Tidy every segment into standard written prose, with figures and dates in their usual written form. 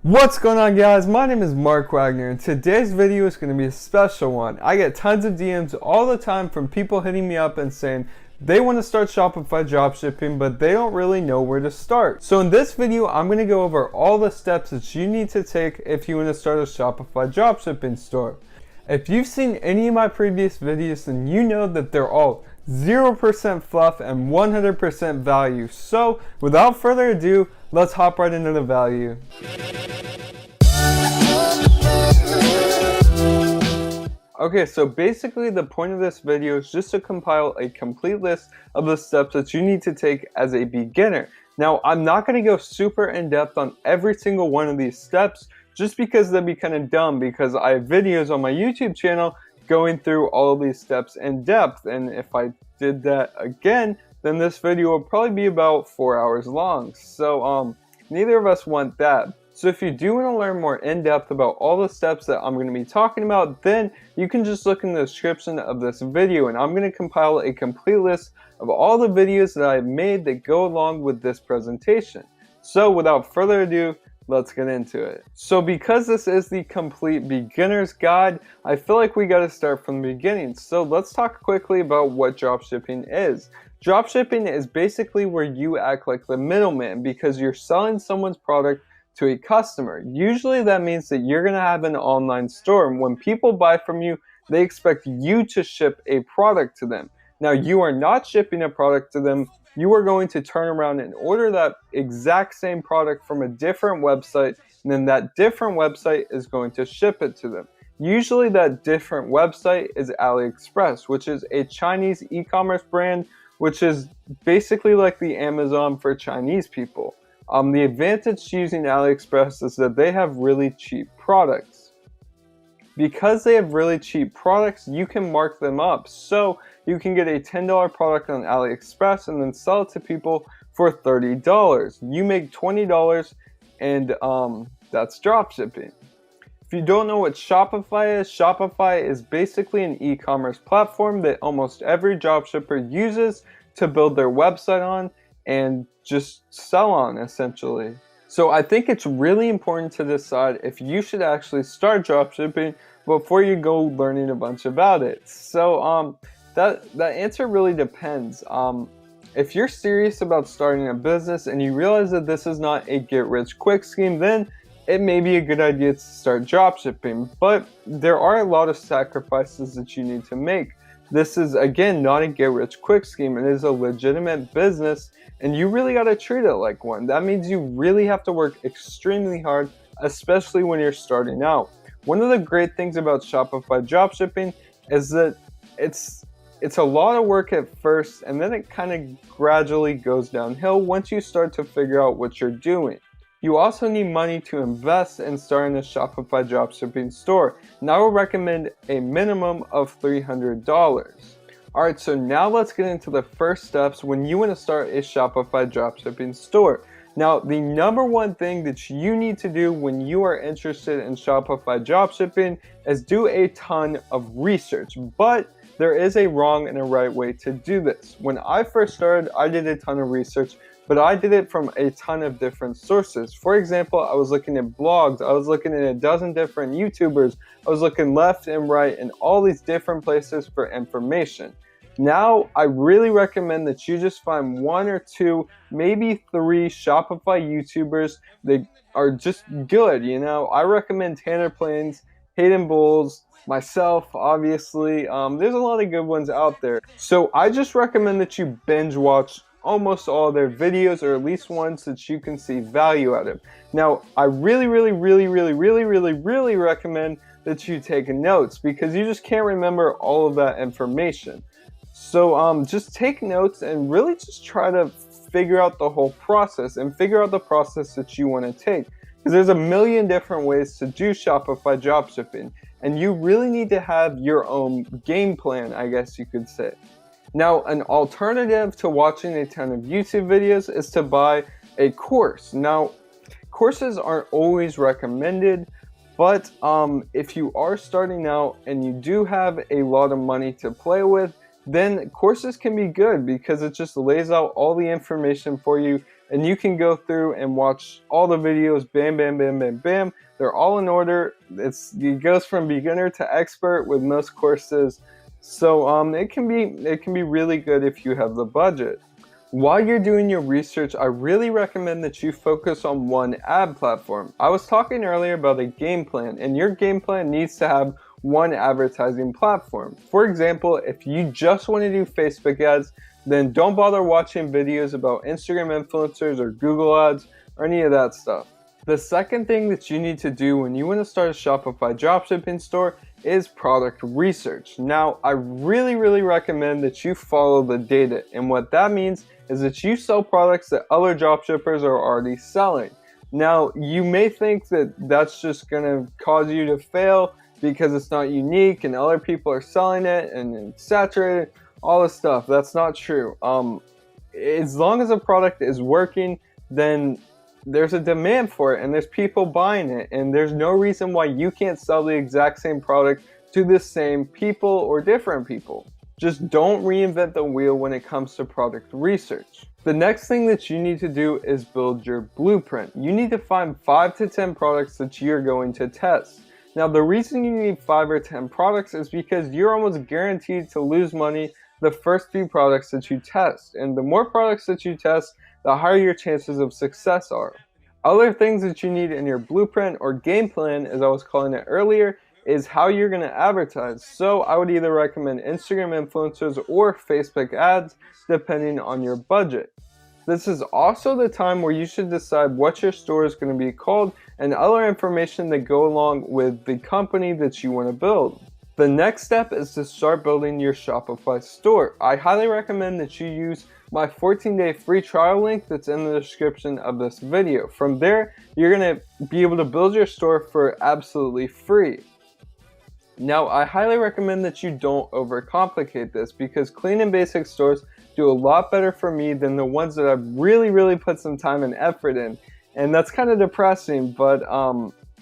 What's going on, guys? My name is Mark Wagner, and today's video is going to be a special one. I get tons of DMs all the time from people hitting me up and saying they want to start Shopify dropshipping, but they don't really know where to start. So in this video, I'm going to go over all the steps that you need to take if you want to start a Shopify dropshipping store. If you've seen any of my previous videos, then you know that they're all 0% fluff and 100% value. So without further ado, let's hop right into the value. Okay, so basically the point of this video is just to compile a complete list of the steps that you need to take as a beginner. Now, I'm not going to go super in depth on every single one of these steps just because that'd be kind of dumb, because I have videos on my YouTube channel going through all of these steps in depth, and if I did that again, then this video will probably be about 4 hours long. So neither of us want that. So if you do want to learn more in depth about all the steps that I'm going to be talking about, then you can just look in the description of this video, and I'm going to compile a complete list of all the videos that I've made that go along with this presentation. So without further ado, let's get into it. So because this is the complete beginner's guide, I feel like we got to start from the beginning. So let's talk quickly about what dropshipping is. Dropshipping is basically where you act like the middleman because you're selling someone's product to a customer. Usually that means that you're going to have an online store, and when people buy from you, they expect you to ship a product to them. Now, you are not shipping a product to them. You are going to turn around and order that exact same product from a different website, and then that different website is going to ship it to them. Usually that different website is AliExpress, which is a Chinese e-commerce brand, which is basically like the Amazon for Chinese people. The advantage to using AliExpress is that they have really cheap products. Because they have really cheap products, you can mark them up. So you can get a $10 product on AliExpress and then sell it to people for $30. You make $20, and that's dropshipping. If you don't know what Shopify is basically an e-commerce platform that almost every dropshipper uses to build their website on and just sell on, essentially. So I think it's really important to decide if you should actually start dropshipping before you go learning a bunch about it. So that answer really depends. If you're serious about starting a business and you realize that this is not a get-rich-quick scheme, then it may be a good idea to start dropshipping. But there are a lot of sacrifices that you need to make. This is, again, not a get-rich-quick scheme. It is a legitimate business, and you really got to treat it like one. That means you really have to work extremely hard, especially when you're starting out. One of the great things about Shopify dropshipping is that it's a lot of work at first, and then it kind of gradually goes downhill once you start to figure out what you're doing. You also need money to invest in starting a Shopify dropshipping store, and I would recommend a minimum of $300. Alright, so now let's get into the first steps when you want to start a Shopify dropshipping store. Now, the number one thing that you need to do when you are interested in Shopify dropshipping is do a ton of research, but there is a wrong and a right way to do this. When I first started, I did a ton of research, but I did it from a ton of different sources. For example, I was looking at blogs, I was looking at a dozen different YouTubers, I was looking left and right in all these different places for information. Now, I really recommend that you just find one or two, maybe three Shopify YouTubers that are just good, you know. I recommend Tanner Plains, Hayden Bowles, myself, obviously. There's a lot of good ones out there. So I just recommend that you binge watch almost all their videos, or at least ones that you can see value out of. Now, I really recommend that you take notes, because you just can't remember all of that information. So just take notes and really just try to figure out the whole process and figure out the process that you want to take. Because there's a million different ways to do Shopify dropshipping, and you really need to have your own game plan, I guess you could say. Now, an alternative to watching a ton of YouTube videos is to buy a course. Now, courses aren't always recommended, but if you are starting out and you do have a lot of money to play with, then courses can be good because it just lays out all the information for you and you can go through and watch all the videos, bam, bam, bam, bam, bam. They're all in order. It goes from beginner to expert with most courses. So it can be really good if you have the budget. While you're doing your research, I really recommend that you focus on one ad platform. I was talking earlier about a game plan, and your game plan needs to have one advertising platform. For example, if you just want to do Facebook ads, then don't bother watching videos about Instagram influencers or Google ads or any of that stuff. The second thing that you need to do when you want to start a Shopify dropshipping store is product research. Now, I really recommend that you follow the data, and what that means is that you sell products that other dropshippers are already selling. Now, you may think that that's just going to cause you to fail because it's not unique and other people are selling it and it's saturated, all this stuff. That's not true. As long as a product is working, then there's a demand for it and there's people buying it, and there's no reason why you can't sell the exact same product to the same people or different people. Just don't reinvent the wheel when it comes to product research. The next thing that you need to do is build your blueprint. You need to find 5 to 10 products that you're going to test. Now, the reason you need 5 or 10 products is because you're almost guaranteed to lose money the first few products that you test. And the more products that you test, the higher your chances of success are. Other things that you need in your blueprint or game plan, as I was calling it earlier, is how you're going to advertise. So I would either recommend Instagram influencers or Facebook ads, depending on your budget. This is also the time where you should decide what your store is going to be called and other information that go along with the company that you want to build. The next step is to start building your Shopify store. I highly recommend that you use my 14-day free trial link that's in the description of this video. From there, you're going to be able to build your store for absolutely free. Now, I highly recommend that you don't overcomplicate this, because clean and basic stores do a lot better for me than the ones that I've really put some time and effort in. And that's kind of depressing, but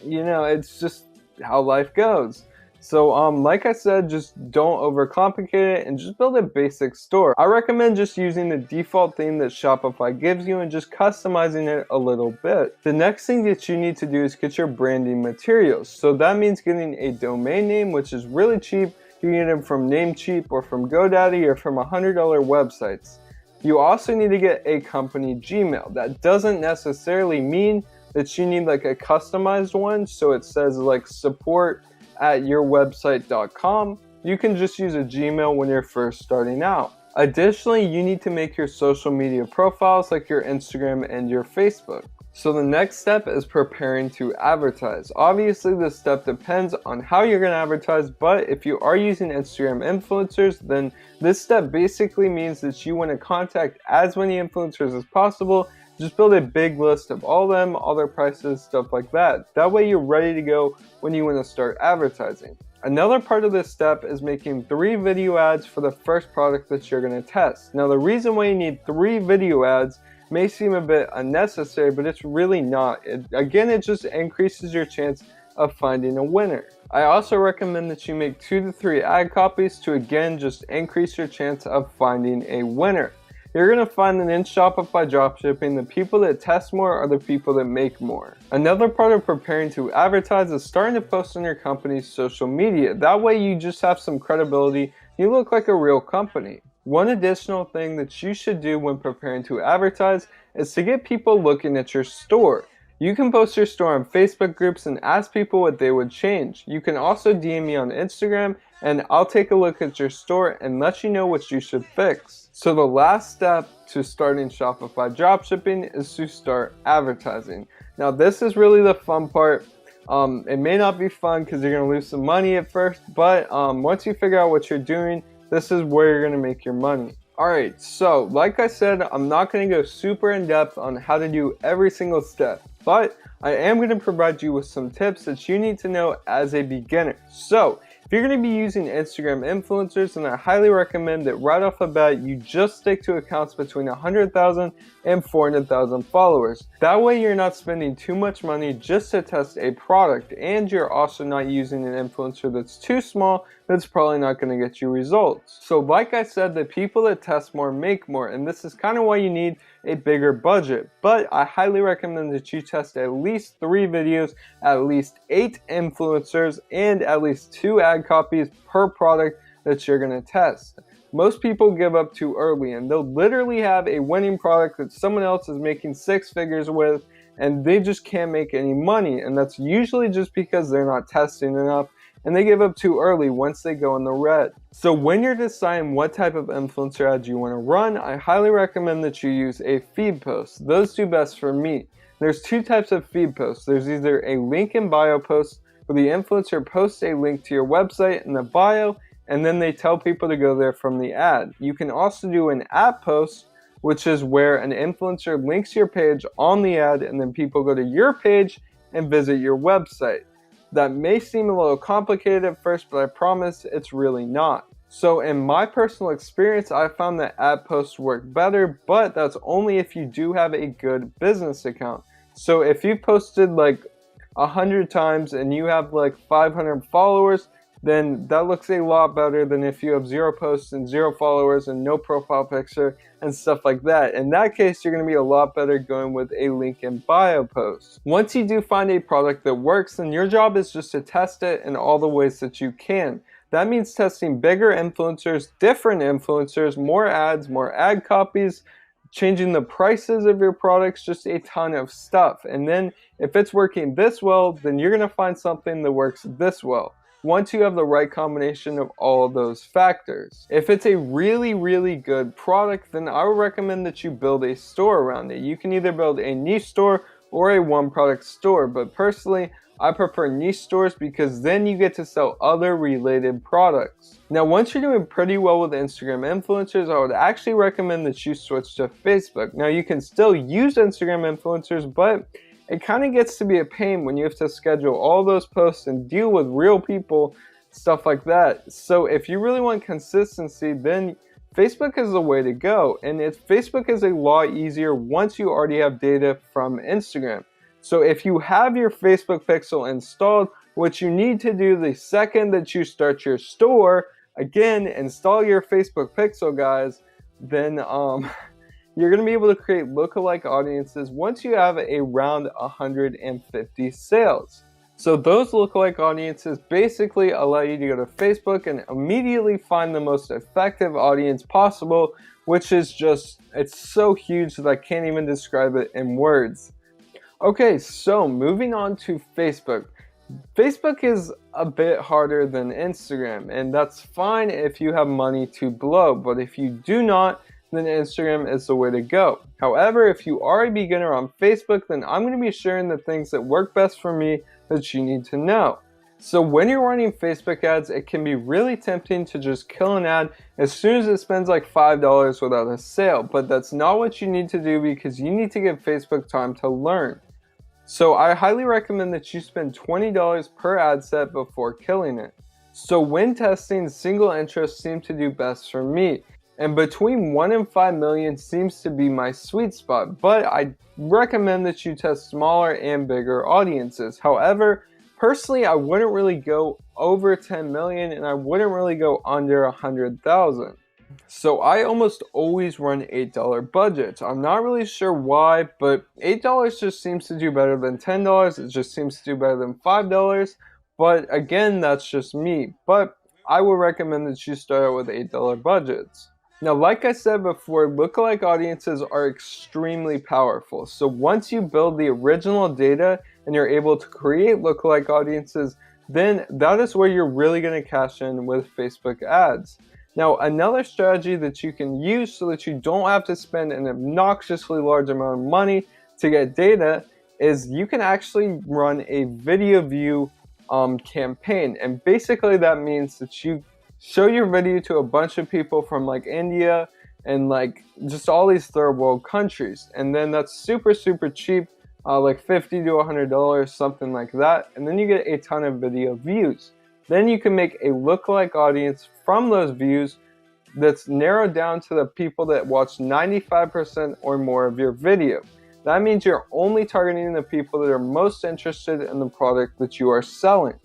it's just how life goes. So like I said, just don't overcomplicate it and just build a basic store. I recommend just using the default theme that Shopify gives you and just customizing it a little bit. The next thing that you need to do is get your branding materials. So that means getting a domain name, which is really cheap. You can get them from Namecheap or from GoDaddy or from $100 websites. You also need to get a company Gmail. That doesn't necessarily mean that you need like a customized one. So it says like support@yourwebsite.com. You can just use a Gmail when you're first starting out. Additionally, you need to make your social media profiles like your Instagram and your Facebook. So the next step is preparing to advertise. Obviously, this step depends on how you're going to advertise, but if you are using Instagram influencers, then this step basically means that you want to contact as many influencers as possible. Just build a big list of all of them, all their prices, stuff like that. That way you're ready to go when you want to start advertising. Another part of this step is making 3 video ads for the first product that you're going to test. Now, the reason why you need 3 video ads may seem a bit unnecessary, but it's really not. It just increases your chance of finding a winner. I also recommend that you make 2 to 3 ad copies to again just increase your chance of finding a winner. You're going to find that in Shopify dropshipping, the people that test more are the people that make more. Another part of preparing to advertise is starting to post on your company's social media. That way you just have some credibility. You look like a real company. One additional thing that you should do when preparing to advertise is to get people looking at your store. You can post your store on Facebook groups and ask people what they would change. You can also DM me on Instagram and I'll take a look at your store and let you know what you should fix. So the last step to starting Shopify dropshipping is to start advertising. Now, this is really the fun part. It may not be fun because you're going to lose some money at first, but once you figure out what you're doing, this is where you're going to make your money. Alright, so like I said, I'm not going to go super in depth on how to do every single step, but I am going to provide you with some tips that you need to know as a beginner. So If you're going to be using Instagram influencers, then I highly recommend that right off the bat you just stick to accounts between 100,000 and 400,000 followers. That way you're not spending too much money just to test a product, and you're also not using an influencer that's too small that's probably not going to get you results. So like I said, the people that test more make more, and this is kind of why you need a bigger budget. But I highly recommend that you test at least 3 videos, at least 8 influencers, and at least 2 ad copies per product that you're going to test. Most people give up too early, and they'll literally have a winning product that someone else is making 6 figures with, and they just can't make any money. And that's usually just because they're not testing enough, and they give up too early once they go in the red. So when you're deciding what type of influencer ads you want to run, I highly recommend that you use a feed post. Those do best for me. There's 2 types of feed posts. There's either a link in bio post, where the influencer posts a link to your website in the bio, and then they tell people to go there from the ad. You can also do an ad post, which is where an influencer links your page on the ad, and then people go to your page and visit your website. That may seem a little complicated at first, but I promise it's really not. So in my personal experience, I found that ad posts work better, but that's only if you do have a good business account. So if you posted like 100 times and you have like 500 followers, then that looks a lot better than if you have 0 posts and 0 followers and no profile picture and stuff like that. In that case, you're going to be a lot better going with a link in bio post. Once you do find a product that works, then your job is just to test it in all the ways that you can. That means testing bigger influencers, different influencers, more ads, more ad copies, changing the prices of your products, just a ton of stuff. And then if it's working this well, then you're going to find something that works this well, once you have the right combination of all of those factors. If it's a really, really good product, then I would recommend that you build a store around it. You can either build a niche store or a one product store, but personally, I prefer niche stores because then you get to sell other related products. Now, once you're doing pretty well with Instagram influencers, I would actually recommend that you switch to Facebook. Now, you can still use Instagram influencers, but it kind of gets to be a pain when you have to schedule all those posts and deal with real people, stuff like that. So if you really want consistency, then Facebook is the way to go. And Facebook is a lot easier once you already have data from Instagram. So if you have your Facebook pixel installed, what you need to do the second that you start your store, again, install your Facebook pixel, guys, then you're going to be able to create lookalike audiences once you have around 150 sales. So those lookalike audiences basically allow you to go to Facebook and immediately find the most effective audience possible, which is just, it's so huge that I can't even describe it in words. Okay, so moving on to Facebook. Facebook is a bit harder than Instagram, and that's fine if you have money to blow, but if you do not, then Instagram is the way to go. However, if you are a beginner on Facebook, then I'm going to be sharing the things that work best for me that you need to know. So when you're running Facebook ads, it can be really tempting to just kill an ad as soon as it spends like $5 without a sale, but that's not what you need to do because you need to give Facebook time to learn. So I highly recommend that you spend $20 per ad set before killing it. So when testing, single interests seem to do best for me. And between 1 and 5 million seems to be my sweet spot, but I recommend that you test smaller and bigger audiences. However, personally, I wouldn't really go over 10 million and I wouldn't really go under 100,000. So I almost always run $8 budgets. I'm not really sure why, but $8 just seems to do better than $10. It just seems to do better than $5. But again, that's just me. But I would recommend that you start out with $8 budgets. Now, like I said before, lookalike audiences are extremely powerful. So once you build the original data and you're able to create lookalike audiences, then that is where you're really going to cash in with Facebook ads. Now, another strategy that you can use so that you don't have to spend an obnoxiously large amount of money to get data is you can actually run a video view campaign. And basically that means that you show your video to a bunch of people from like India and like just all these third world countries. And then that's super, super cheap, like $50 to $100, something like that. And then you get a ton of video views. Then you can make a lookalike audience from those views that's narrowed down to the people that watch 95% or more of your video. That means you're only targeting the people that are most interested in the product that you are selling.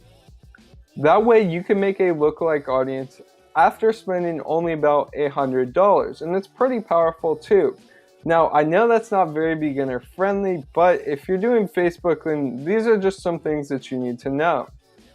That way you can make a lookalike audience after spending only about $100, and it's pretty powerful too. Now, I know that's not very beginner friendly, but if you're doing Facebook, then these are just some things that you need to know.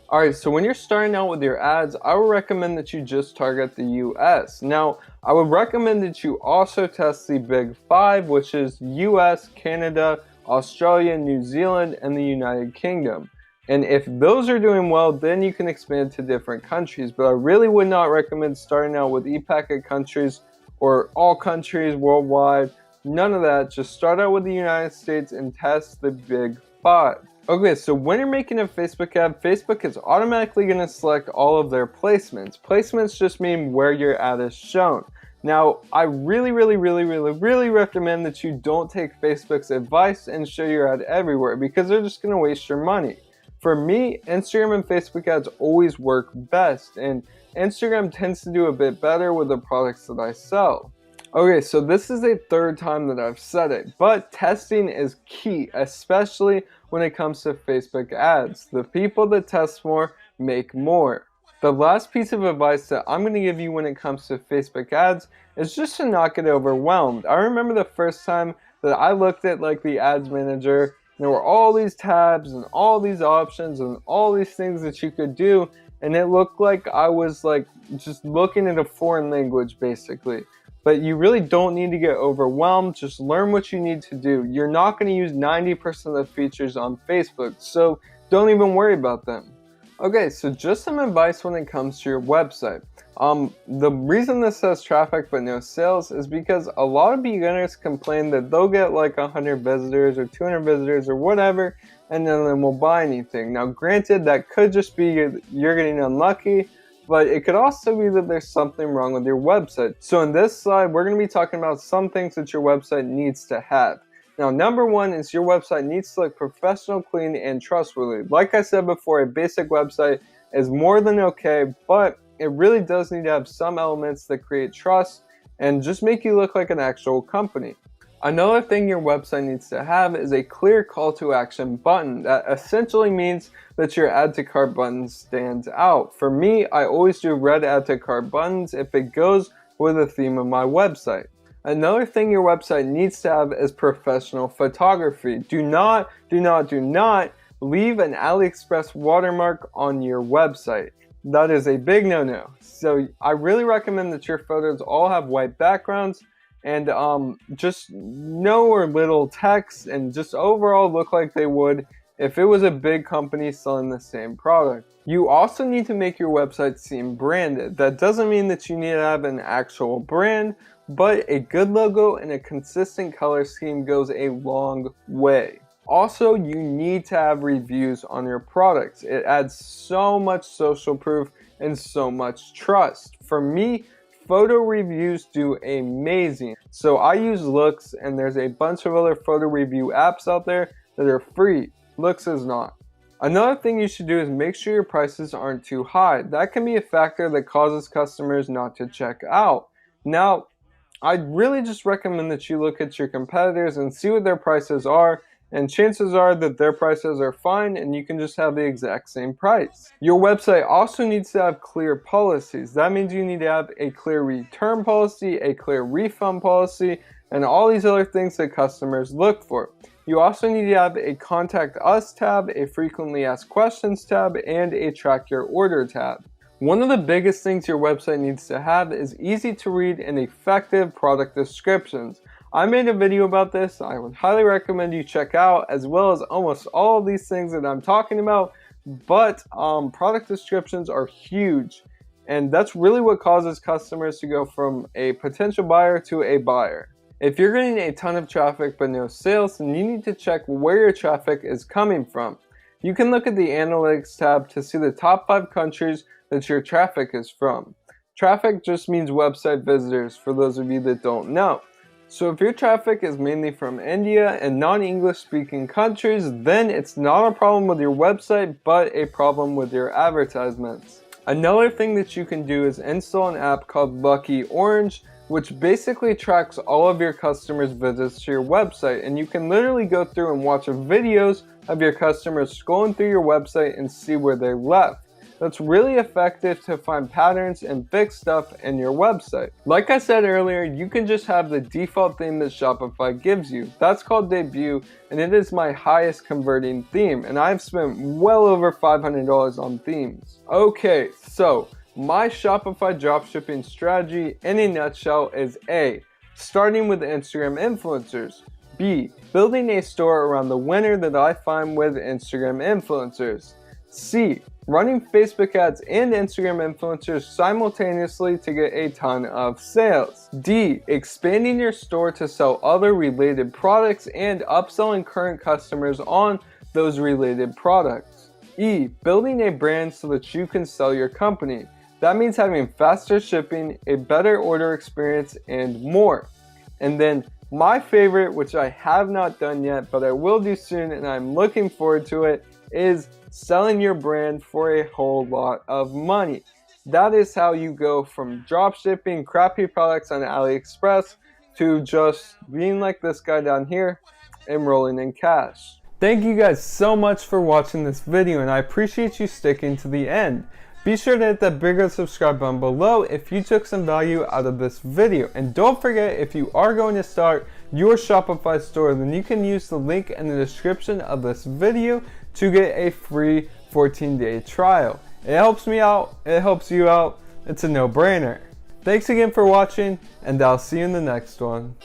Alright, so when you're starting out with your ads, I would recommend that you just target the US. Now, I would recommend that you also test the Big Five, which is US, Canada, Australia, New Zealand, and the United Kingdom. And if those are doing well, then you can expand to different countries. But I really would not recommend starting out with e-packet countries or all countries worldwide. None of that. Just start out with the United States and test the Big Five. Okay, so when you're making a Facebook ad, Facebook is automatically going to select all of their placements. Placements just mean where your ad is shown. Now, I really recommend that you don't take Facebook's advice and show your ad everywhere, because they're just going to waste your money. For me, Instagram and Facebook ads always work best, and Instagram tends to do a bit better with the products that I sell. Okay, so this is the third time that I've said it, but testing is key, especially when it comes to Facebook ads. The people that test more make more. The last piece of advice that I'm going to give you when it comes to Facebook ads is just to not get overwhelmed. I remember the first time that I looked at the ads manager, there were all these tabs and all these options and all these things that you could do, and it looked like I was just looking at a foreign language basically. But you really don't need to get overwhelmed. Just learn what you need to do. You're not going to use 90% of the features on Facebook, so don't even worry about them. Okay, so just some advice when it comes to your website. The reason this says traffic but no sales is because a lot of beginners complain that they'll get 100 visitors or 200 visitors or whatever, and then they won't buy anything. Now, granted, that could just be you're getting unlucky, but it could also be that there's something wrong with your website. So in this slide, we're going to be talking about some things that your website needs to have. Now, number one is your website needs to look professional, clean, and trustworthy. Like I said before, a basic website is more than okay, but it really does need to have some elements that create trust and just make you look like an actual company. Another thing your website needs to have is a clear call to action button. That essentially means that your add to cart button stands out. For me, I always do red add to cart buttons if it goes with the theme of my website. Another thing your website needs to have is professional photography. Do not leave an AliExpress watermark on your website. That is a big no-no. So I really recommend that your photos all have white backgrounds and just no or little text, and just overall look like they would if it was a big company selling the same product. You also need to make your website seem branded. That doesn't mean that you need to have an actual brand, but a good logo and a consistent color scheme goes a long way. Also, you need to have reviews on your products. It adds so much social proof and so much trust. For me, photo reviews do amazing. So I use Looks, and there's a bunch of other photo review apps out there that are free. Looks is not. Another thing you should do is make sure your prices aren't too high. That can be a factor that causes customers not to check out. Now, I'd really just recommend that you look at your competitors and see what their prices are, and chances are that their prices are fine and you can just have the exact same price. Your website also needs to have clear policies. That means you need to have a clear return policy, a clear refund policy, and all these other things that customers look for. You also need to have a Contact Us tab, a Frequently Asked Questions tab, and a Track Your Order tab. One of the biggest things your website needs to have is easy to read and effective product descriptions. I made a video about this. I would highly recommend you check out, as well as almost all of these things that I'm talking about, but product descriptions are huge, and that's really what causes customers to go from a potential buyer to a buyer. If you're getting a ton of traffic but no sales, then you need to check where your traffic is coming from. You can look at the Analytics tab to see the top 5 countries that your traffic is from. Traffic just means website visitors, for those of you that don't know. So if your traffic is mainly from India and non-English speaking countries, then it's not a problem with your website, but a problem with your advertisements. Another thing that you can do is install an app called Lucky Orange, which basically tracks all of your customers' visits to your website, and you can literally go through and watch videos of your customers scrolling through your website and see where they left. That's really effective to find patterns and fix stuff in your website. Like I said earlier, you can just have the default theme that Shopify gives you. That's called Debut, and it is my highest converting theme, and I've spent well over $500 on themes. Okay, so my Shopify dropshipping strategy in a nutshell is A, starting with Instagram influencers. B, building a store around the winner that I find with Instagram influencers. C, running Facebook ads and Instagram influencers simultaneously to get a ton of sales. D, expanding your store to sell other related products and upselling current customers on those related products. E, building a brand so that you can sell your company. That means having faster shipping, a better order experience, and more. And then my favorite, which I have not done yet, but I will do soon and I'm looking forward to it, is selling your brand for a whole lot of money. That is how you go from dropshipping crappy products on AliExpress to just being like this guy down here and rolling in cash. Thank you guys so much for watching this video, and I appreciate you sticking to the end. Be sure to hit that big red subscribe button below if you took some value out of this video. And don't forget, if you are going to start your Shopify store, then you can use the link in the description of this video to get a free 14-day trial. It helps me out, it helps you out, it's a no-brainer. Thanks again for watching, and I'll see you in the next one.